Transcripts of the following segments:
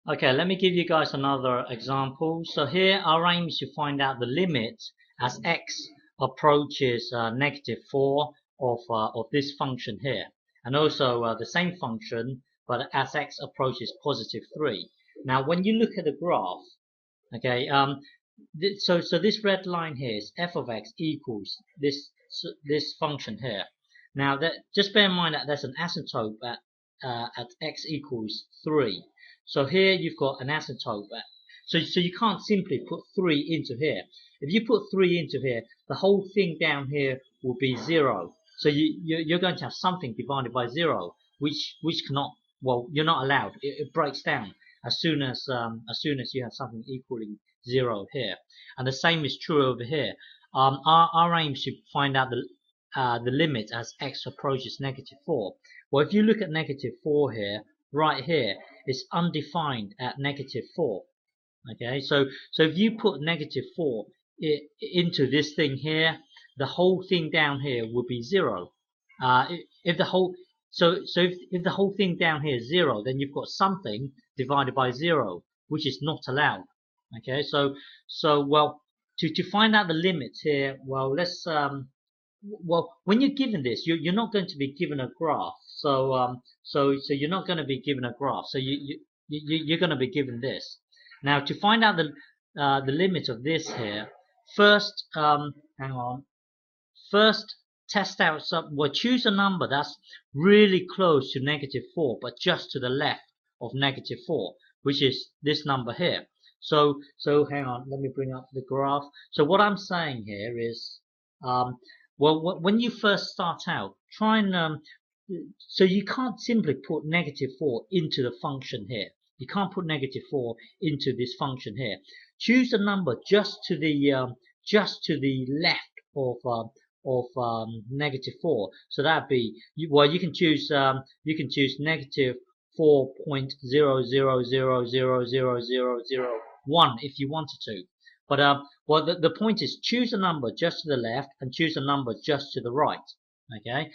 Okay, let me give you guys another example. So here our aim is to find out the limit as x approaches -4 of this function here, and also the same function, but as x approaches +3. Now, when you look at the graph, okay, so this red line here is f of x equals this function here. Now, that just bear in mind that there's an asymptote at x equals 3. So here you've got an asymptote. So you can't simply put 3 into here. If you put 3 into here, the whole thing down here will be 0. So you're going to have something divided by 0, which cannot, well, you're not allowed. It breaks down as soon as you have something equaling 0 here. And the same is true over here. Our aim is to find out the limit as x approaches -4. Well, if you look at -4 here, right here, it's undefined at -4. Okay, so if you put -4 into this thing here, the whole thing down here will be 0. If the whole if the whole thing down here is 0, then you've got something divided by 0, which is not allowed. Okay, so well, to find out the limits here, well, let's well, when you're given this, you're not going to be given a graph. So you're not going to be given a graph. So you're going to be given this. Now, to find out the limit of this here, first, hang on. First, test out some. Well, choose a number that's really close to -4, but just to the left of -4, which is this number here. So hang on. Let me bring up the graph. So what I'm saying here is, well, when you first start out, try and so you can't simply put -4 into the function here. You can't put -4 into this function here. Choose a number just to the left of -4. So that'd be, well, you can choose -4.00000001 if you wanted to. But well, the point is, choose a number just to the left and choose a number just to the right. Okay,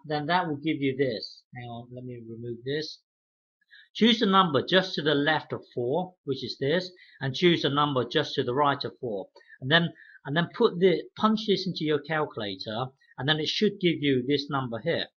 then that will give you this. Hang on, let me remove this. Choose a number just to the left of 4, which is this, and choose a number just to the right of 4, and then punch this into your calculator, and then it should give you this number here.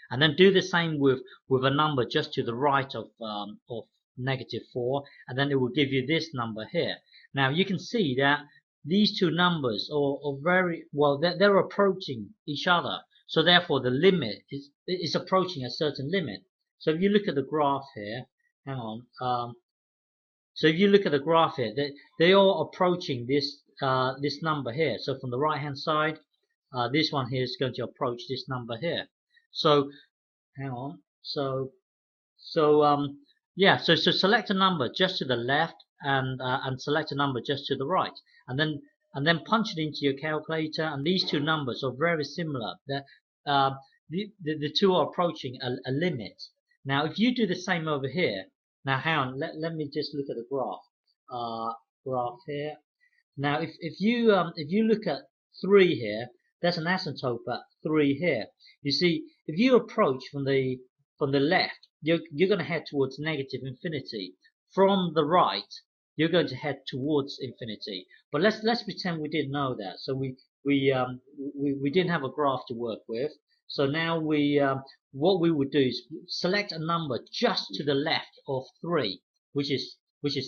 And then do the same with a number just to the right of -4, and then it will give you this number here. Now you can see that these two numbers are very well, they're approaching each other. So therefore the limit is approaching a certain limit. So if you look at the graph here, hang on. So if you look at the graph here, they are approaching this number here. So from the right hand side, this one here is going to approach this number here. So hang on. Yeah. So select a number just to the left and select a number just to the right, and then punch it into your calculator. And these two numbers are very similar. The two are approaching a limit. Now, if you do the same over here, now hang on. Let me just look at the graph. Graph here. Now, if you look at 3 here, there's an asymptote at 3 here. You see, if you approach from the left, you're going to head towards -infinity. From the right, you're going to head towards infinity. But let's pretend we didn't know that. So we didn't have a graph to work with. So now what we would do is select a number just to the left of 3, which is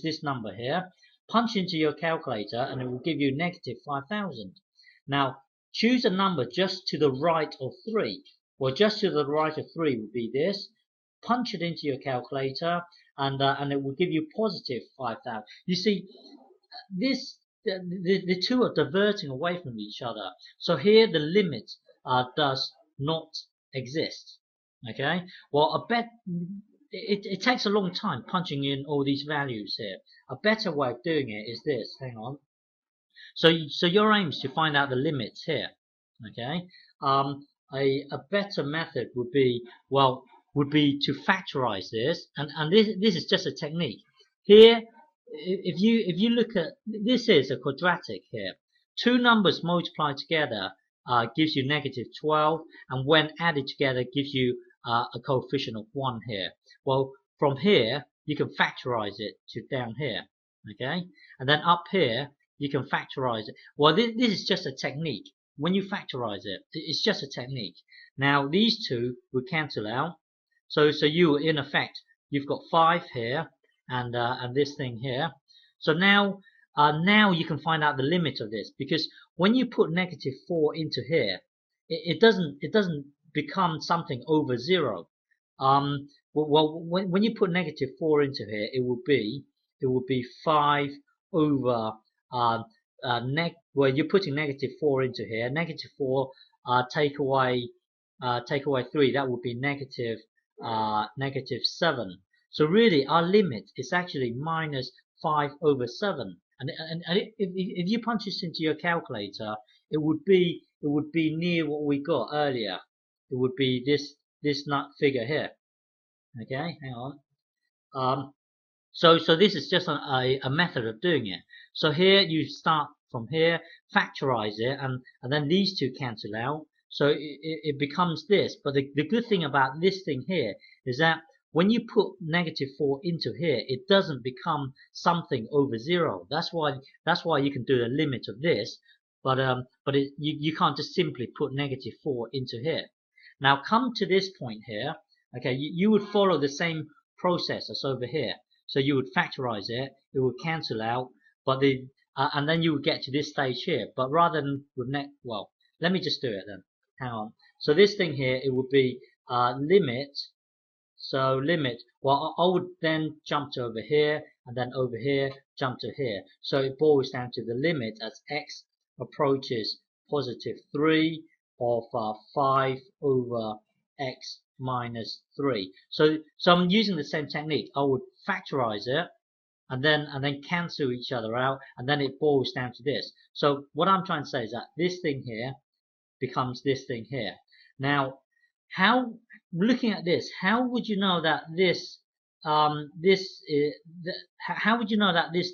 this number here. Punch into your calculator, and it will give you -5,000. Now choose a number just to the right of 3. Well, just to the right of 3 would be this. Punch it into your calculator, and it will give you +5,000. You see, the two are diverting away from each other. So here the limit does not exist. Okay. Well, it takes a long time punching in all these values here. A better way of doing it is this. Hang on. So your aim is to find out the limits here. Okay. A better method would be to factorize this, and this is just a technique. Here, if you look at this, is a quadratic here. Two numbers multiplied together gives you -12, and when added together gives you a coefficient of 1 here. Well, from here you can factorize it to down here, okay? And then up here, you can factorize it. Well, this is just a technique. When you factorize it, it's just a technique. Now, these two will cancel out. So you, in effect, you've got 5 here and this thing here. So now you can find out the limit of this, because when you put negative 4 into here, it doesn't become something over 0. Well, when you put negative 4 into here, it will be 5 over well, you're putting negative 4 into here. Negative 4 take away 3. That would be negative 7. So really, our limit is actually minus 5 over 7. And if you punch this into your calculator, it would be near what we got earlier. It would be this nut figure here. Okay, hang on. So this is just a method of doing it. So here you start from here, factorize it, and then these two cancel out. So it becomes this. But the good thing about this thing here is that when you put negative 4 into here, it doesn't become something over 0. That's why you can do the limit of this. But you can't just simply put negative 4 into here. Now come to this point here. Okay, you would follow the same process as over here. So you would factorize it, it would cancel out, but and then you would get to this stage here. But rather than with well, let me just do it then. Hang on. So this thing here, it would be limit. So limit. Well, I would then jump to over here, and then over here, jump to here. So it boils down to the limit as x approaches positive 3 of 5 over x minus 3. So I'm using the same technique. I would factorize it and then cancel each other out, and then it boils down to this. So what I'm trying to say is that this thing here becomes this thing here. Now, looking at this, how would you know that this how would you know that this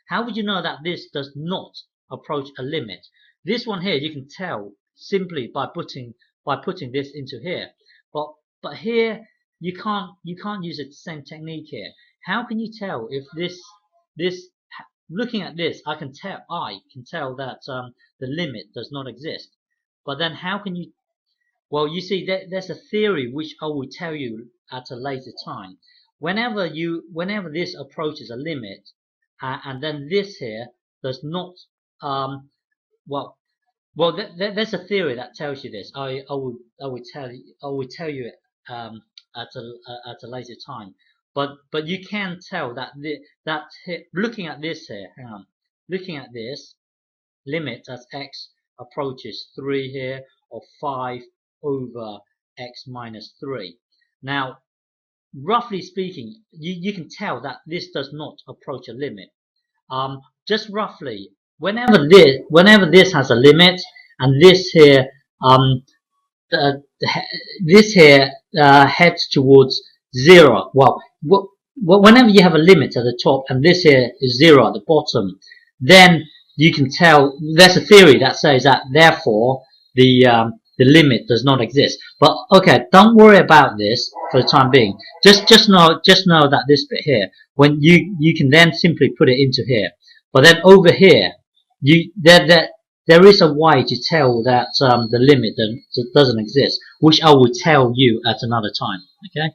how would you know that this does not approach a limit? This one here you can tell simply by putting this into here, but here you can't use the same technique here. How can you tell if this looking at this, I can tell that the limit does not exist. But then how can you? Well, you see, there's a theory which I will tell you at a later time. Whenever this approaches a limit, and then this here does not, well, there's a theory that tells you this. I will tell you it at a later time. But you can tell that looking at this here, hang on, looking at this limit as x approaches 3 here, of 5 over x minus 3. Now, roughly speaking, you can tell that this does not approach a limit. Just roughly, whenever this has a limit, and this here heads towards 0. Well, whenever you have a limit at the top and this here is 0 at the bottom, then you can tell there's a theory that says that therefore the limit does not exist. But okay, don't worry about this for the time being. Just know that this bit here, when you can then simply put it into here. But then over here, there is a way to tell that the limit doesn't exist, which I will tell you at another time. Okay.